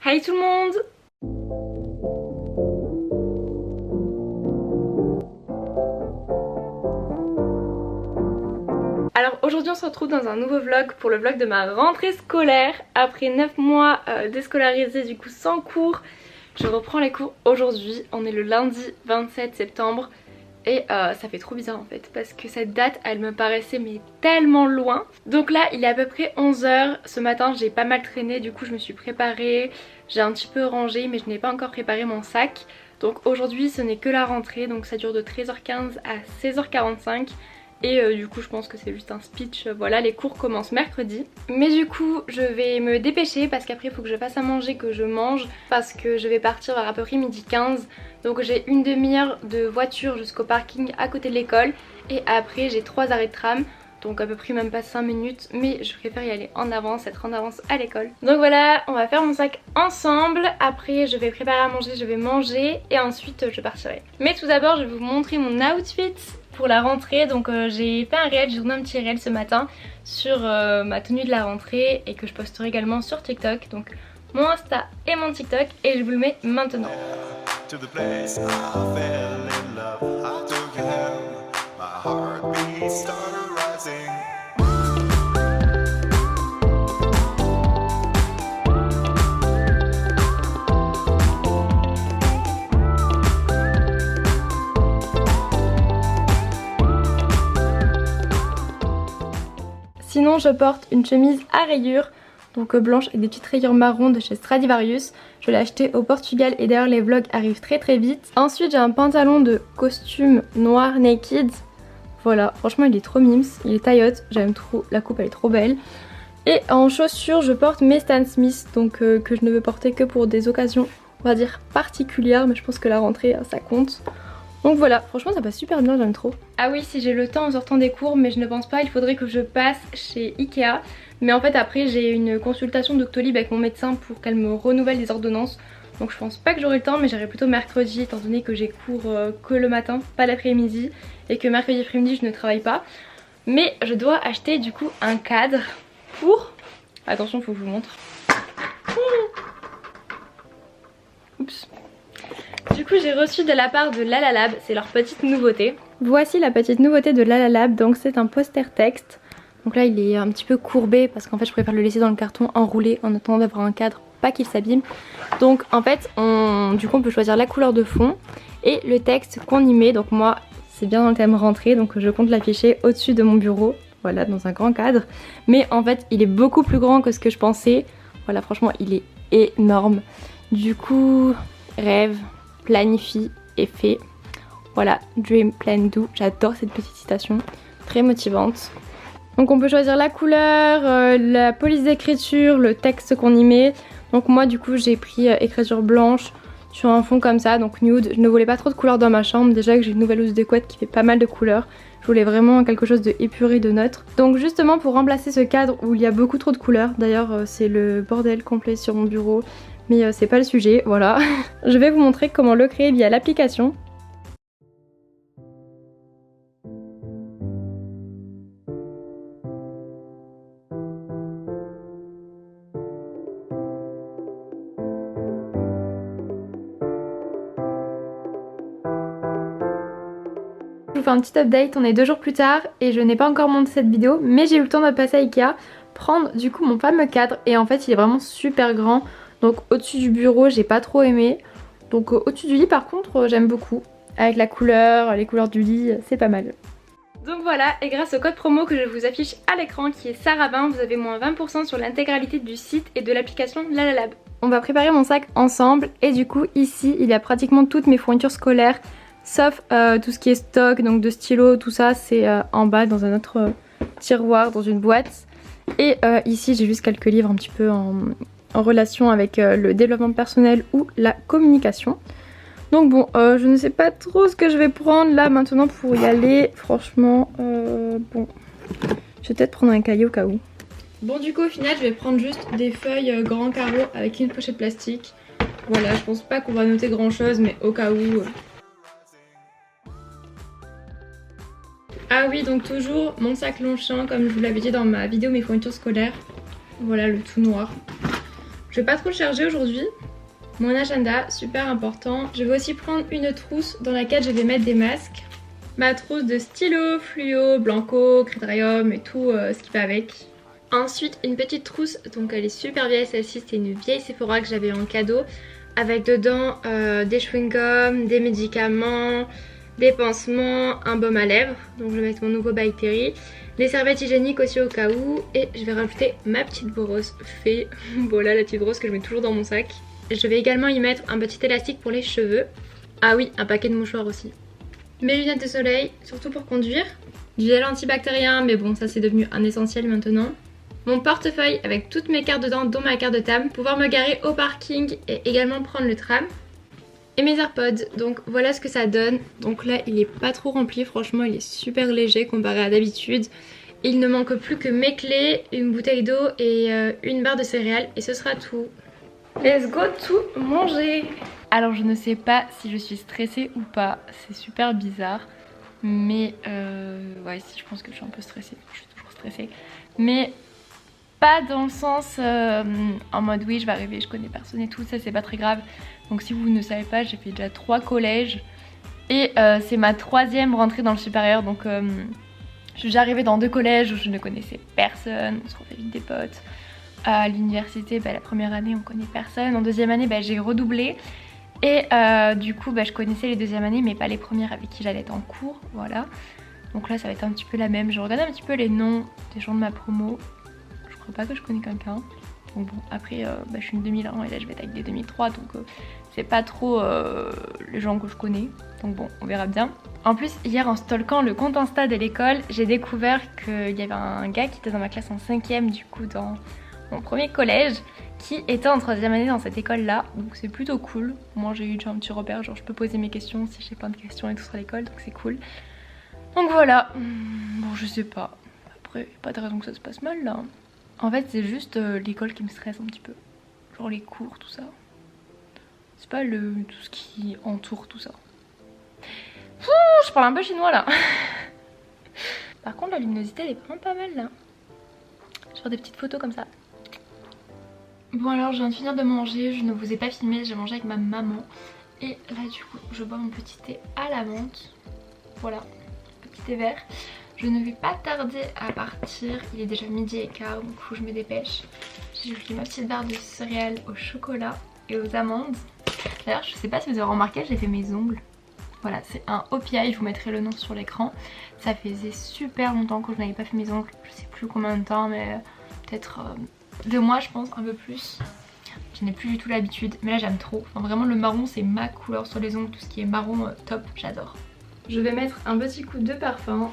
Hi tout le monde! Alors aujourd'hui on se retrouve dans un nouveau vlog pour le vlog de ma rentrée scolaire. Après 9 mois déscolarisée, du coup sans cours, je reprends les cours aujourd'hui. On est le lundi 27 septembre et ça fait trop bizarre en fait parce que cette date elle me paraissait mais tellement loin. Donc là il est à peu près 11 h, ce matin j'ai pas mal traîné, du coup je me suis préparée, j'ai un petit peu rangé mais je n'ai pas encore préparé mon sac. Donc aujourd'hui ce n'est que la rentrée, donc ça dure de 13h15 à 16h45. Et du coup je pense que c'est juste un speech, voilà, les cours commencent mercredi. Mais du coup je vais me dépêcher parce qu'après il faut que je fasse à manger, que je mange, parce que je vais partir vers à peu près 12h15. Donc j'ai une demi-heure de voiture jusqu'au parking à côté de l'école et après j'ai 3 arrêts de tram. Donc à peu près même pas 5 minutes, mais je préfère y aller en avance, être en avance à l'école. Donc voilà, on va faire mon sac ensemble. Après je vais préparer à manger, je vais manger et ensuite je partirai. Mais tout d'abord je vais vous montrer mon outfit pour la rentrée. Donc j'ai fait un réel, j'ai tourné un petit réel ce matin sur ma tenue de la rentrée et que je posterai également sur TikTok. Donc mon Insta et mon TikTok, et je vous le mets maintenant. Sinon je porte une chemise à rayures, donc blanche avec des petites rayures marron de chez Stradivarius. Je l'ai acheté au Portugal et d'ailleurs les vlogs arrivent très vite. Ensuite j'ai un pantalon de costume noir naked. Voilà, franchement il est trop mimes, il est taillotte, j'aime trop, la coupe elle est trop belle. Et en chaussures je porte mes Stan Smith, donc que je ne veux porter que pour des occasions on va dire particulières, mais je pense que la rentrée ça compte. Donc voilà, franchement ça passe super bien, j'aime trop. Ah oui, si j'ai le temps en sortant des cours, mais je ne pense pas, il faudrait que je passe chez Ikea. Mais en fait après j'ai une consultation Doctolib avec mon médecin pour qu'elle me renouvelle les ordonnances. Donc je pense pas que j'aurai le temps, mais j'irai plutôt mercredi étant donné que j'ai cours que le matin, pas l'après-midi. Et que mercredi après-midi je ne travaille pas. Mais je dois acheter du coup un cadre pour... Attention, faut que je vous montre. Oups. Du coup j'ai reçu de la part de Lalalab, c'est leur petite nouveauté. Voici la petite nouveauté de Lalalab, donc c'est un poster texte. Donc là il est un petit peu courbé parce qu'en fait je préfère le laisser dans le carton enroulé en attendant d'avoir un cadre, pas qu'il s'abîme. Donc en fait du coup on peut choisir la couleur de fond et le texte qu'on y met. Donc moi c'est bien dans le thème rentrée, donc je compte l'afficher au-dessus de mon bureau, voilà, dans un grand cadre. Mais en fait il est beaucoup plus grand que ce que je pensais. Voilà, franchement il est énorme. Du coup, rêve, planifie et fait. Voilà, dream, plan, do. J'adore cette petite citation, très motivante. Donc on peut choisir la couleur, la police d'écriture, le texte qu'on y met. Donc moi du coup j'ai pris écriture blanche sur un fond comme ça, donc nude. Je ne voulais pas trop de couleurs dans ma chambre, déjà que j'ai une nouvelle housse de couette qui fait pas mal de couleurs. Je voulais vraiment quelque chose de épuré, de neutre. Donc justement pour remplacer ce cadre où il y a beaucoup trop de couleurs, d'ailleurs c'est le bordel complet sur mon bureau, mais c'est pas le sujet, voilà. Je vais vous montrer comment le créer via l'application. Je vous fais un petit update, on est 2 jours plus tard et je n'ai pas encore monté cette vidéo, mais j'ai eu le temps de passer à Ikea, prendre du coup mon fameux cadre, et en fait il est vraiment super grand. Donc au-dessus du bureau j'ai pas trop aimé, donc au-dessus du lit par contre j'aime beaucoup. Avec la couleur, les couleurs du lit, c'est pas mal. Donc voilà, et grâce au code promo que je vous affiche à l'écran qui est Sarah20, vous avez moins 20% sur l'intégralité du site et de l'application Lalalab. On va préparer mon sac ensemble et du coup ici il y a pratiquement toutes mes fournitures scolaires, sauf tout ce qui est stock, donc de stylos, tout ça c'est en bas dans un autre tiroir, dans une boîte. Et ici j'ai juste quelques livres un petit peu en relation avec le développement personnel ou la communication. Donc bon, je ne sais pas trop ce que je vais prendre là maintenant pour y aller. Franchement, bon, je vais peut-être prendre un cahier au cas où. Bon, du coup au final je vais prendre juste des feuilles grands carreaux avec une pochette plastique. Voilà, je pense pas qu'on va noter grand chose, mais au cas où... Ah oui, donc toujours mon sac Longchamp, comme je vous l'avais dit dans ma vidéo mes fournitures scolaires. Voilà, le tout noir. Je vais pas trop le charger aujourd'hui. Mon agenda, super important. Je vais aussi prendre une trousse dans laquelle je vais mettre des masques. Ma trousse de stylo, fluo, blanco, critérium et tout ce qui va avec. Ensuite une petite trousse, donc elle est super vieille celle-ci, c'est une vieille Sephora que j'avais en cadeau. Avec dedans des chewing-gums, des médicaments, des pansements, un baume à lèvres. Donc je vais mettre mon nouveau By Terry. Des serviettes hygiéniques aussi au cas où. Et je vais rajouter ma petite brosse fée. Voilà la petite brosse que je mets toujours dans mon sac. Je vais également y mettre un petit élastique pour les cheveux. Ah oui, un paquet de mouchoirs aussi. Mes lunettes de soleil, surtout pour conduire. Du gel antibactérien, mais bon ça c'est devenu un essentiel maintenant. Mon portefeuille avec toutes mes cartes dedans, dont ma carte de TAM. Pouvoir me garer au parking et également prendre le tram. Et mes AirPods, donc voilà ce que ça donne. Donc là il est pas trop rempli, franchement il est super léger comparé à d'habitude. Il ne manque plus que mes clés, une bouteille d'eau et une barre de céréales et ce sera tout. Let's go tout manger. Alors je ne sais pas si je suis stressée ou pas, c'est super bizarre. Mais ouais si je pense que je suis un peu stressée, je suis toujours stressée. Mais pas dans le sens en mode oui je vais arriver, je connais personne et tout, ça c'est pas très grave. Donc si vous ne savez pas, j'ai fait déjà 3 collèges et c'est ma 3e rentrée dans le supérieur. Donc je suis déjà arrivée dans 2 collèges où je ne connaissais personne, on se refait vite des potes. À l'université, la première année on connaît personne, en 2e année j'ai redoublé. Et du coup je connaissais les 2e années mais pas les premières avec qui j'allais être en cours, voilà. Donc là ça va être un petit peu la même, je regarde un petit peu les noms des gens de ma promo. Je crois pas que je connais quelqu'un. Donc bon après je suis une 2001 et là je vais être avec des 2003 donc c'est pas trop les gens que je connais. Donc bon on verra bien. En plus hier en stalkant le compte Insta de l'école j'ai découvert qu'il y avait un gars qui était dans ma classe en 5e du coup dans mon premier collège qui était en 3e année dans cette école là. Donc c'est plutôt cool. Moi j'ai eu déjà un petit repère, genre je peux poser mes questions si j'ai plein de questions et tout sur l'école donc c'est cool. Donc voilà. Bon je sais pas. Après pas de raison que ça se passe mal là. En fait c'est juste l'école qui me stresse un petit peu. Genre les cours, tout ça. C'est pas tout ce qui entoure tout ça. Je parle un peu chinois là. Par contre la luminosité elle est vraiment pas mal là. Je vais faire des petites photos comme ça. Bon alors je viens de finir de manger, je ne vous ai pas filmé, j'ai mangé avec ma maman. Et là du coup je bois mon petit thé à la menthe. Voilà, petit thé vert. Je ne vais pas tarder à partir, il est déjà 12h15 donc faut que je me dépêche. J'ai pris ma petite barre de céréales au chocolat et aux amandes. D'ailleurs je sais pas si vous avez remarqué, j'ai fait mes ongles. Voilà c'est un OPI, je vous mettrai le nom sur l'écran. Ça faisait super longtemps que je n'avais pas fait mes ongles, je sais plus combien de temps mais peut-être 2 mois je pense, un peu plus. Je n'ai plus du tout l'habitude mais là j'aime trop. Enfin vraiment le marron c'est ma couleur sur les ongles, tout ce qui est marron top, j'adore. Je vais mettre un petit coup de parfum.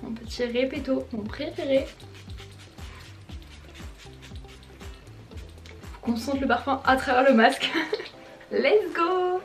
Mon petit Repetto, mon préféré. Faut qu'on sente le parfum à travers le masque. Let's go!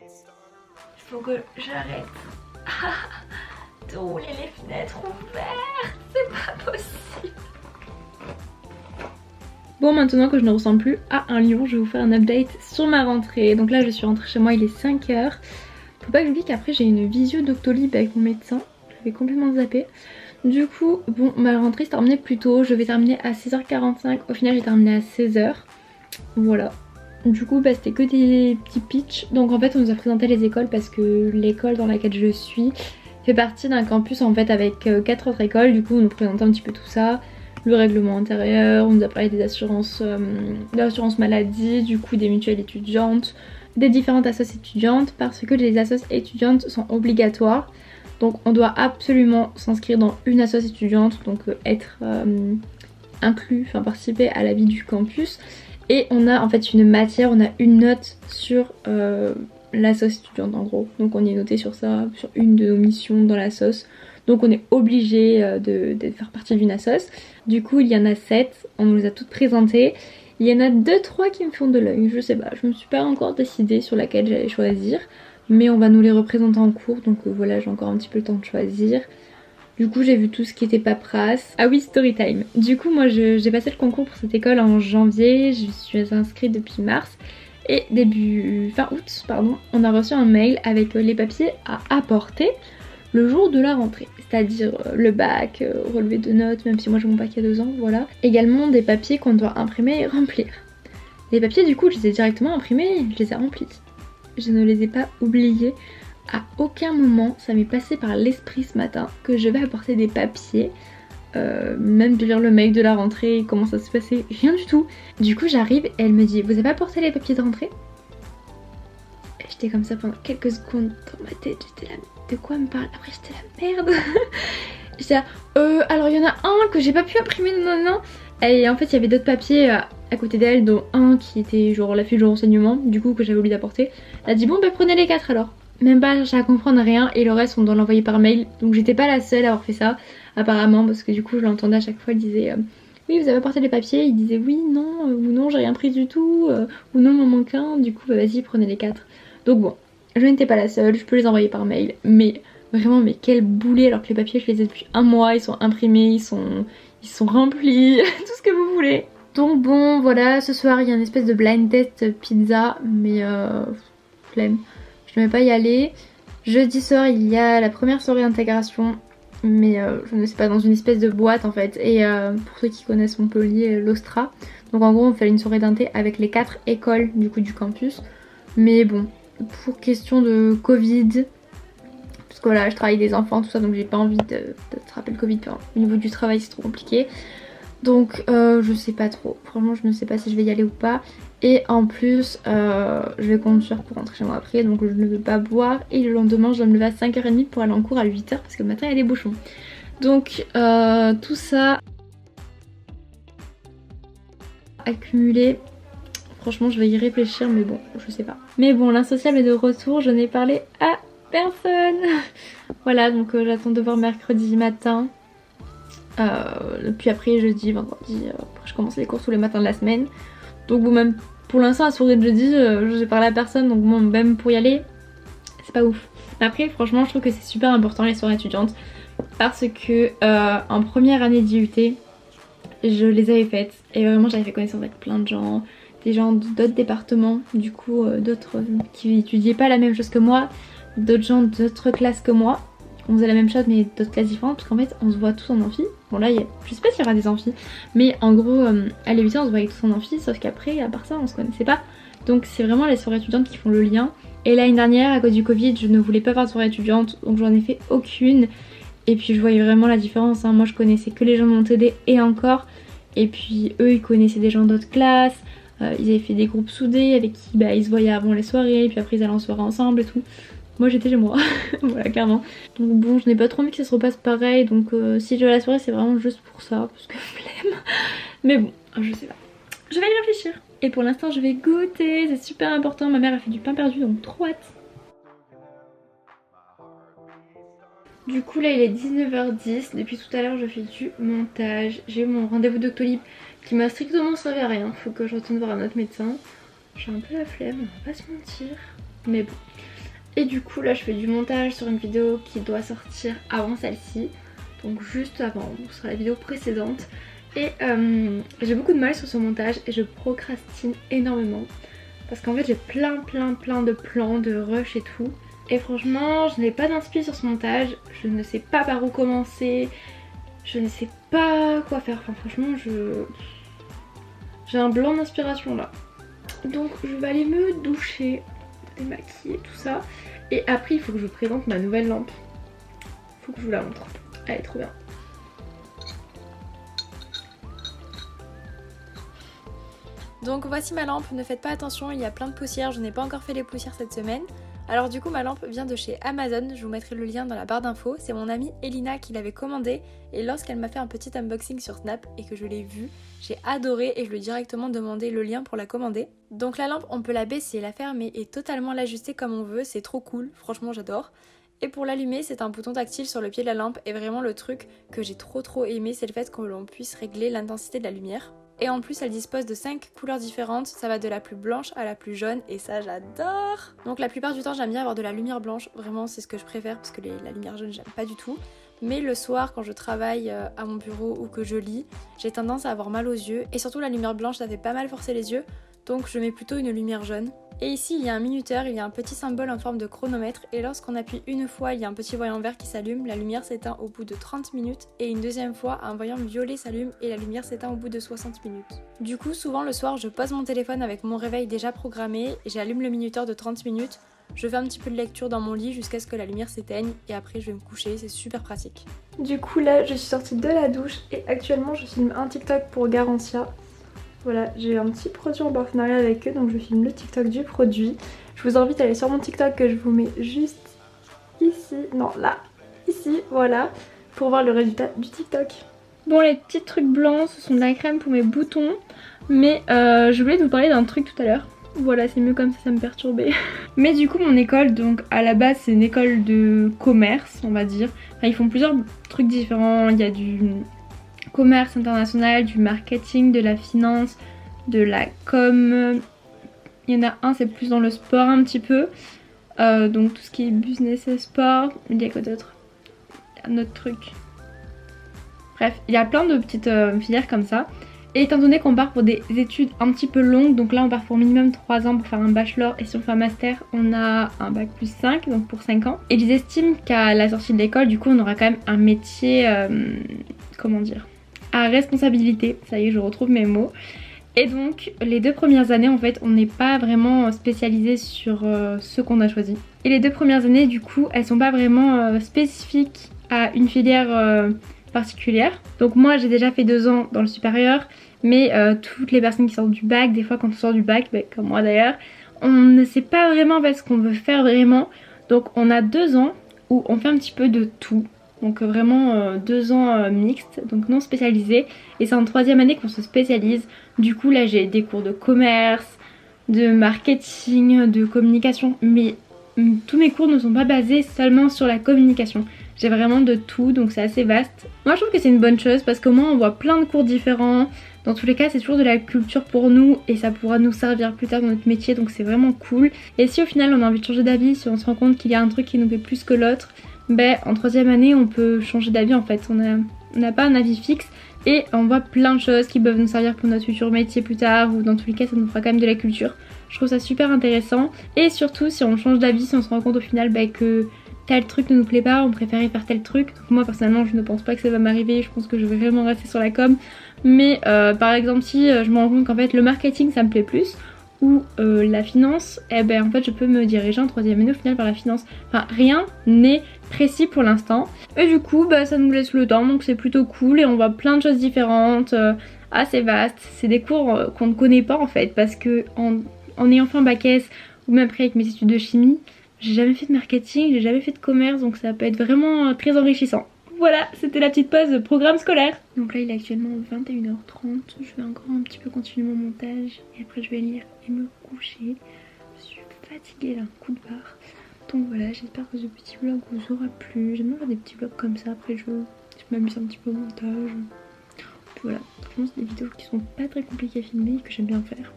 Il faut que j'arrête. Tous les fenêtres ouvertes, c'est pas possible. Bon maintenant que je ne ressemble plus à un lion, je vais vous faire un update sur ma rentrée. Donc là je suis rentrée chez moi, il est 5h. Faut pas que j'oublie qu'après j'ai une visio Doctolib avec mon médecin. J'avais complètement zappé. Du coup, bon, ma rentrée s'est terminée plus tôt. Je vais terminer à 6h45. Au final j'ai terminé à 16h. Voilà. Du coup c'était que des petits pitchs. Donc en fait on nous a présenté les écoles parce que l'école dans laquelle je suis fait partie d'un campus en fait avec 4 autres écoles. Du coup on nous présentait un petit peu tout ça. Le règlement intérieur, on nous a parlé des assurances, de l'assurance maladie, du coup des mutuelles étudiantes, des différentes assos étudiantes parce que les assos étudiantes sont obligatoires. Donc on doit absolument s'inscrire dans une assos étudiante, donc être inclus, enfin participer à la vie du campus. Et on a en fait une matière, on a une note sur l'assos étudiante en gros. Donc on est noté sur ça, sur une de nos missions dans l'assos. Donc on est obligé de faire partie d'une assos. Du coup il y en a 7, on nous les a toutes présentées. Il y en a 2-3 qui me font de l'œil, je sais pas, je me suis pas encore décidée sur laquelle j'allais choisir. Mais on va nous les représenter en cours, donc voilà j'ai encore un petit peu le temps de choisir. Du coup j'ai vu tout ce qui était paperasse. Ah oui, story time. Du coup moi j'ai passé le concours pour cette école en janvier, je suis inscrite depuis mars. Et fin août, pardon, on a reçu un mail avec les papiers à apporter. le jour de la rentrée, c'est-à-dire le bac, relevé de notes, même si moi j'ai mon bac il y a 2 ans, voilà. Également des papiers qu'on doit imprimer et remplir. Les papiers du coup je les ai directement imprimés, je les ai remplis. Je ne les ai pas oubliés. À aucun moment ça m'est passé par l'esprit ce matin que je vais apporter des papiers. Même de lire le mail de la rentrée, comment ça se passait, rien du tout. Du coup j'arrive et elle me dit vous avez apporté les papiers de rentrée? Et j'étais comme ça pendant quelques secondes dans ma tête, j'étais là de quoi elle me parle? Après j'étais là merde. J'étais là alors il y en a un que j'ai pas pu imprimer, non. Et en fait il y avait d'autres papiers à côté d'elle, dont un qui était genre la fiche de renseignement, du coup que j'avais oublié d'apporter. Elle a dit bon bah prenez les 4 alors. Même pas chercher à comprendre rien et le reste on doit l'envoyer par mail. Donc j'étais pas la seule à avoir fait ça apparemment parce que du coup je l'entendais à chaque fois, elle disait oui vous avez apporté les papiers, il disait oui non ou non j'ai rien pris du tout ou non il m'en manque un, du coup bah vas-y prenez les 4. Donc bon, je n'étais pas la seule, je peux les envoyer par mail mais vraiment mais quel boulet alors que les papiers je les ai depuis un mois, ils sont imprimés, ils sont remplis, tout ce que vous voulez. Donc bon voilà, ce soir il y a une espèce de blind test pizza mais flemme. Je ne vais pas y aller. Jeudi soir il y a la première soirée d'intégration. Mais je ne sais pas, dans une espèce de boîte en fait. Et pour ceux qui connaissent Montpellier, l'Ostra. Donc en gros on fait une soirée d'inté avec les 4 écoles du coup du campus. Mais bon, pour question de Covid, parce que voilà je travaille avec des enfants tout ça, donc j'ai pas envie d'attraper le Covid. Enfin, au niveau du travail c'est trop compliqué. Donc je sais pas trop, franchement je ne sais pas si je vais y aller ou pas. Et en plus je vais conduire pour rentrer chez moi après, donc je ne veux pas boire. Et le lendemain je dois me lever à 5h30 pour aller en cours à 8h parce que le matin il y a des bouchons. Donc tout ça accumulé, franchement je vais y réfléchir mais bon je sais pas. Mais bon l'insociable est de retour, je n'ai parlé à personne. Voilà donc j'attends de voir mercredi matin. Puis après jeudi, vendredi, après je commence les cours tous les matins de la semaine. Donc bon même pour l'instant la soirée de jeudi j'ai parlé à personne, donc bon même pour y aller c'est pas ouf. Mais après franchement je trouve que c'est super important les soirées étudiantes parce que en première année d'IUT je les avais faites et vraiment j'avais fait connaissance avec plein de gens, des gens d'autres départements, du coup d'autres qui étudiaient pas la même chose que moi, d'autres gens d'autres classes que moi. On faisait la même chose mais d'autres classes différentes parce qu'en fait on se voit tous en amphi. Bon là je sais pas s'il y aura des amphis mais en gros à l'UT on se voyait tous en amphi sauf qu'après à part ça on se connaissait pas. Donc c'est vraiment les soirées étudiantes qui font le lien. Et l'année dernière à cause du Covid je ne voulais pas faire de soirée étudiante donc j'en ai fait aucune. Et puis je voyais vraiment la différence hein. Moi je connaissais que les gens de mon TD et encore. Et puis eux ils connaissaient des gens d'autres classes. Ils avaient fait des groupes soudés avec qui bah, ils se voyaient avant les soirées. Puis après ils allaient en soirée ensemble et tout. Moi j'étais chez moi, voilà clairement. Donc bon je n'ai pas trop envie que ça se repasse pareil. Donc si je vais à la soirée c'est vraiment juste pour ça, parce que flemme. Mais bon, je sais pas. Je vais y réfléchir. Et pour l'instant je vais goûter, c'est super important. Ma mère a fait du pain perdu donc trop hâte. Du coup là il est 19h10, depuis tout à l'heure je fais du montage. J'ai eu mon rendez-vous Doctolib qui m'a strictement servi à rien. Faut que je retourne voir un autre médecin. J'ai un peu la flemme, on va pas se mentir. Mais bon. Et du coup là je fais du montage sur une vidéo qui doit sortir avant celle-ci. Donc juste avant, ce sera la vidéo précédente. Et j'ai beaucoup de mal sur ce montage et je procrastine énormément. Parce qu'en fait j'ai plein de plans, de rush et tout. Et franchement je n'ai pas d'inspi sur ce montage. Je ne sais pas par où commencer. Je ne sais pas quoi faire. Enfin franchement j'ai un blanc d'inspiration là. Donc je vais aller me doucher, démaquiller tout ça. Et après il faut que je vous présente ma nouvelle lampe. Faut que je vous la montre. Elle est trop bien. Donc voici ma lampe, ne faites pas attention, il y a plein de poussières, je n'ai pas encore fait les poussières cette semaine. Alors du coup ma lampe vient de chez Amazon, je vous mettrai le lien dans la barre d'infos. C'est mon amie Elina qui l'avait commandée et lorsqu'elle m'a fait un petit unboxing sur Snap et que je l'ai vue, j'ai adoré et je lui ai directement demandé le lien pour la commander. Donc la lampe on peut la baisser, la fermer et totalement l'ajuster comme on veut, c'est trop cool, franchement j'adore. Et pour l'allumer c'est un bouton tactile sur le pied de la lampe et vraiment le truc que j'ai trop aimé c'est le fait que l'on puisse régler l'intensité de la lumière. Et en plus elle dispose de 5 couleurs différentes, ça va de la plus blanche à la plus jaune et ça j'adore. Donc la plupart du temps j'aime bien avoir de la lumière blanche, vraiment c'est ce que je préfère parce que la lumière jaune j'aime pas du tout. Mais le soir quand je travaille à mon bureau ou que je lis, j'ai tendance à avoir mal aux yeux et surtout la lumière blanche ça fait pas mal forcer les yeux. Donc je mets plutôt une lumière jaune Et ici il y a un minuteur, il y a un petit symbole en forme de chronomètre et lorsqu'on appuie une fois il y a un petit voyant vert qui s'allume, la lumière s'éteint au bout de 30 minutes et une deuxième fois un voyant violet s'allume et la lumière s'éteint au bout de 60 minutes. Du coup souvent le soir je pose mon téléphone avec mon réveil déjà programmé et j'allume le minuteur de 30 minutes, je fais un petit peu de lecture dans mon lit jusqu'à ce que la lumière s'éteigne et après je vais me coucher, c'est super pratique. Du coup là je suis sortie de la douche et actuellement je filme un TikTok pour Garantia. Voilà, j'ai un petit produit en partenariat avec eux, donc je filme le TikTok du produit. Je vous invite à aller sur mon TikTok que je vous mets juste ici, non là, ici, voilà, pour voir le résultat du TikTok. Bon, les petits trucs blancs, ce sont de la crème pour mes boutons, mais je voulais vous parler d'un truc tout à l'heure. Voilà, c'est mieux comme ça me perturbait. Mais du coup mon école, donc à la base c'est une école de commerce on va dire. Enfin, ils font plusieurs trucs différents, il y a du commerce international, du marketing, de la finance, de la com. Il y en a un, c'est plus dans le sport un petit peu. Donc tout ce qui est business et sport. Il y a quoi d'autre? Un autre truc. Bref, il y a plein de petites filières comme ça. Et étant donné qu'on part pour des études un petit peu longues, donc là on part pour minimum 3 ans pour faire un bachelor et si on fait un master on a un bac plus 5, donc pour 5 ans. Et ils estiment qu'à la sortie de l'école du coup on aura quand même un métier, comment dire, à responsabilité, ça y est je retrouve mes mots. Et donc les 2 premières années en fait on n'est pas vraiment spécialisé sur ce qu'on a choisi. Et les 2 premières années du coup elles sont pas vraiment spécifiques à une filière particulière. Donc moi j'ai déjà fait 2 ans dans le supérieur, mais toutes les personnes qui sortent du bac, des fois quand on sort du bac, comme moi d'ailleurs, on ne sait pas vraiment en fait, ce qu'on veut faire vraiment. Donc on a 2 ans où on fait un petit peu de tout. Donc vraiment 2 ans mixtes, donc non spécialisés. Et c'est en 3e année qu'on se spécialise. Du coup là j'ai des cours de commerce, de marketing, de communication, mais tous mes cours ne sont pas basés seulement sur la communication. J'ai vraiment de tout, donc c'est assez vaste. Moi je trouve que c'est une bonne chose parce qu'au moins on voit plein de cours différents. Dans tous les cas c'est toujours de la culture pour nous et ça pourra nous servir plus tard dans notre métier, donc c'est vraiment cool. Et si au final on a envie de changer d'avis, si on se rend compte qu'il y a un truc qui nous fait plus que l'autre, en 3e année on peut changer d'avis en fait. On n'a pas un avis fixe et on voit plein de choses qui peuvent nous servir pour notre futur métier plus tard, ou dans tous les cas ça nous fera quand même de la culture. Je trouve ça super intéressant et surtout si on change d'avis, si on se rend compte au final que tel truc ne nous plaît pas, on préférait faire tel truc. Donc moi personnellement je ne pense pas que ça va m'arriver, je pense que je vais vraiment rester sur la com. Mais par exemple si je me rends compte qu'en fait le marketing ça me plaît plus, ou la finance, en fait je peux me diriger en 3e année au final vers la finance. Enfin rien n'est précis pour l'instant. Et du coup ça nous laisse le temps, donc c'est plutôt cool et on voit plein de choses différentes, assez vastes. C'est des cours qu'on ne connaît pas en fait, parce que en ayant fait un bac S ou même après avec mes études de chimie, j'ai jamais fait de marketing, j'ai jamais fait de commerce, donc ça peut être vraiment très enrichissant. Voilà, c'était la petite pause de programme scolaire. Donc là il est actuellement 21h30, je vais encore un petit peu continuer mon montage et après je vais lire et me coucher. Je suis fatiguée là, un coup de barre. Donc voilà, j'espère que ce petit vlog vous aura plu. J'aime bien faire des petits vlogs comme ça, après je m'amuse un petit peu au montage. Puis voilà, franchement c'est des vidéos qui sont pas très compliquées à filmer et que j'aime bien faire.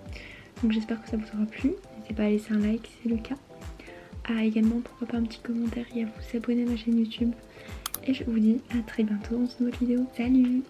Donc j'espère que ça vous aura plu. N'hésitez pas à laisser un like si c'est le cas. Également pourquoi pas un petit commentaire et à vous abonner à ma chaîne YouTube. Et je vous dis à très bientôt dans une nouvelle vidéo. Salut!